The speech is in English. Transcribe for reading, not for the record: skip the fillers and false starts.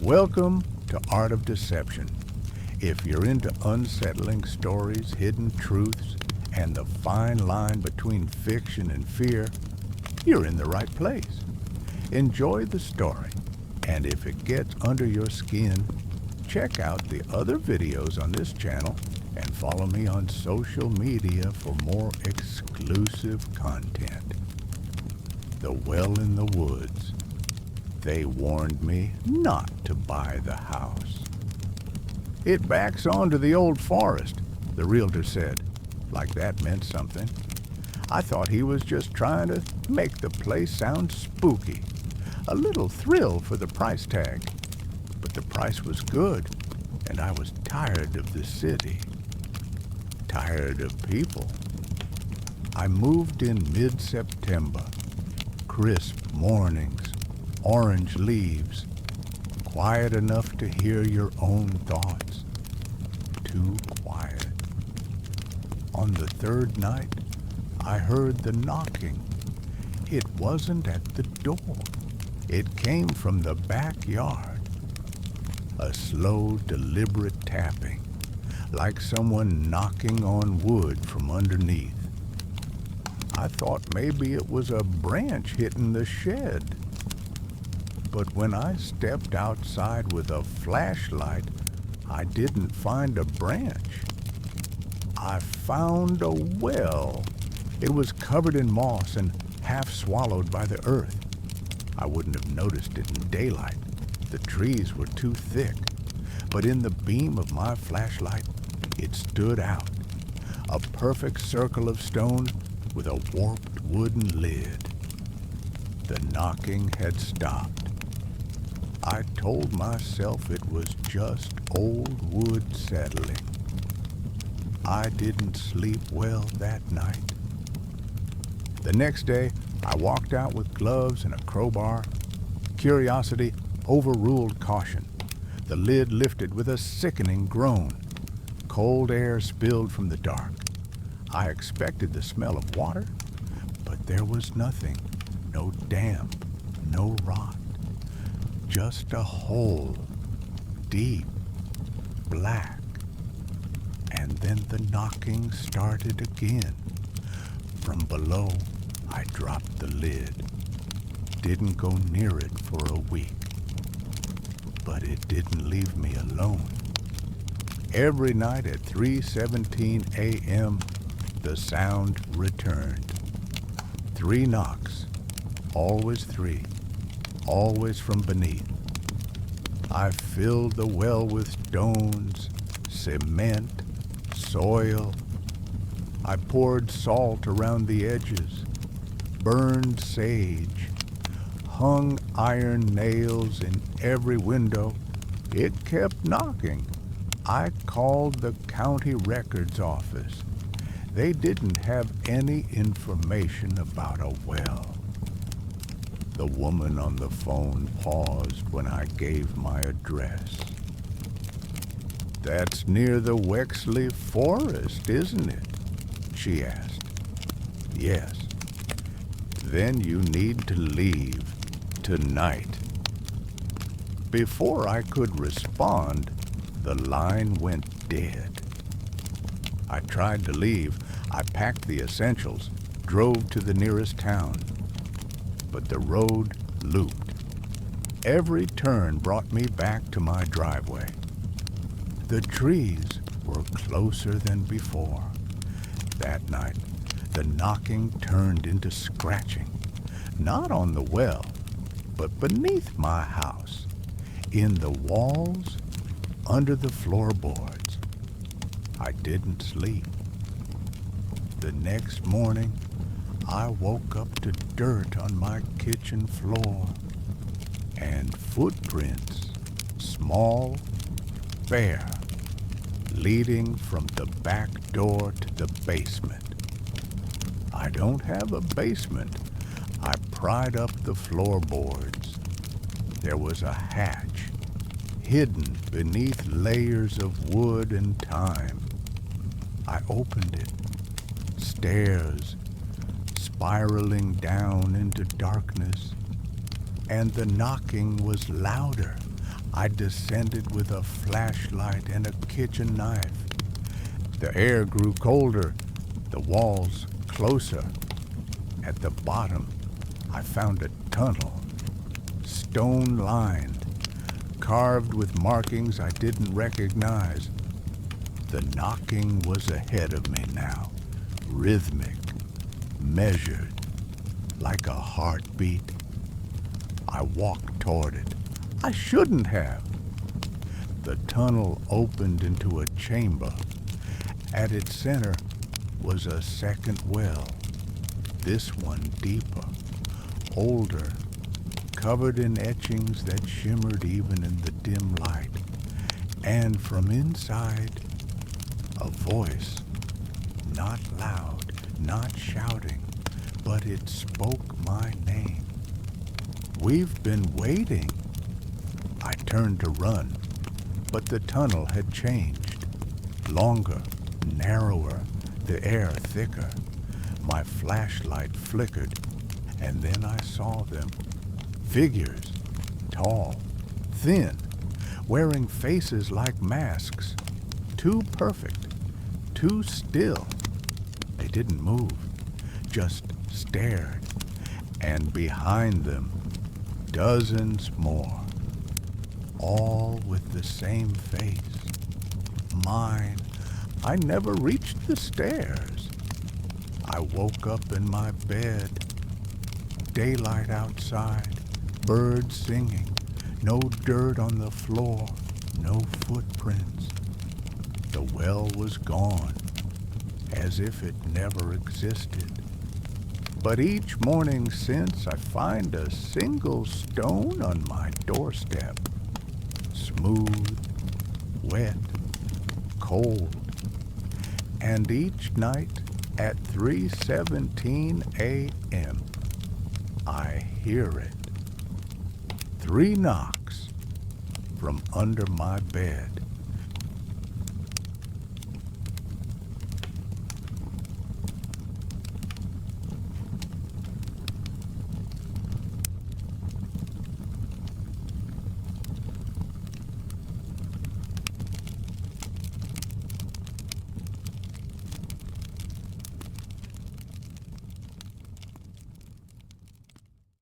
Welcome to Art of Deception. If you're into unsettling stories, hidden truths, and the fine line between fiction and fear, you're in the right place. Enjoy the story, and if it gets under your skin, check out the other videos on this channel and follow me on social media for more exclusive content. The Well in the Woods. They warned me not to buy the house. It backs onto the old forest, the realtor said, like that meant something. I thought he was just trying to make the place sound spooky. A little thrill for the price tag. But the price was good, and I was tired of the city. Tired of people. I moved in mid-September. Crisp mornings, orange leaves, quiet enough to hear your own thoughts. Too quiet. On the third night, I heard the knocking. It wasn't at the door. It came from the backyard. A slow, deliberate tapping, like someone knocking on wood from underneath. I thought maybe it was a branch hitting the shed. But when I stepped outside with a flashlight, I didn't find a branch. I found a well. It was covered in moss and half swallowed by the earth. I wouldn't have noticed it in daylight. The trees were too thick. But in the beam of my flashlight, it stood out. A perfect circle of stone with a warped wooden lid. The knocking had stopped. I told myself it was just old wood settling. I didn't sleep well that night. The next day, I walked out with gloves and a crowbar. Curiosity overruled caution. The lid lifted with a sickening groan. Cold air spilled from the dark. I expected the smell of water, but there was nothing. No damp, no rot. Just a hole, deep, black. And then the knocking started again. From below, I dropped the lid. Didn't go near it for a week. But it didn't leave me alone. Every night at 3:17 a.m., the sound returned. 3 knocks, always 3. Always from beneath. I filled the well with stones, cement, soil. I poured salt around the edges, burned sage, hung iron nails in every window. It kept knocking. I called the county records office. They didn't have any information about a well. The woman on the phone paused when I gave my address. "That's near the Wexley Forest, isn't it?" she asked. "Yes." "Then you need to leave tonight." Before I could respond, the line went dead. I tried to leave. I packed the essentials, drove to the nearest town. But the road looped. Every turn brought me back to my driveway. The trees were closer than before. That night, the knocking turned into scratching, not on the well, but beneath my house, in the walls, under the floorboards. I didn't sleep. The next morning, I woke up to dirt on my kitchen floor and footprints, small, bare, leading from the back door to the basement. I don't have a basement. I pried up the floorboards. There was a hatch, hidden beneath layers of wood and thyme. I opened it. Stairs, spiraling down into darkness, and the knocking was louder. I descended with a flashlight and a kitchen knife. The air grew colder, the walls closer. At the bottom, I found a tunnel, stone-lined, carved with markings I didn't recognize. The knocking was ahead of me now, rhythmic, measured, like a heartbeat. I walked toward it. I shouldn't have. The tunnel opened into a chamber. At its center was a second well, this one deeper, older, covered in etchings that shimmered even in the dim light. And from inside, a voice, not loud, not shouting, but it spoke my name. "We've been waiting." I turned to run, but the tunnel had changed. Longer, narrower, the air thicker. My flashlight flickered, and then I saw them. Figures, tall, thin, wearing faces like masks. Too perfect, too still. They didn't move, just stared. And behind them, dozens more, all with the same face. Mine. I never reached the stairs. I woke up in my bed. Daylight outside, birds singing, no dirt on the floor, no footprints. The well was gone, as if it never existed. But each morning since, I find a single stone on my doorstep. Smooth, wet, cold. And each night at 3:17 a.m., I hear it. 3 knocks from under my bed.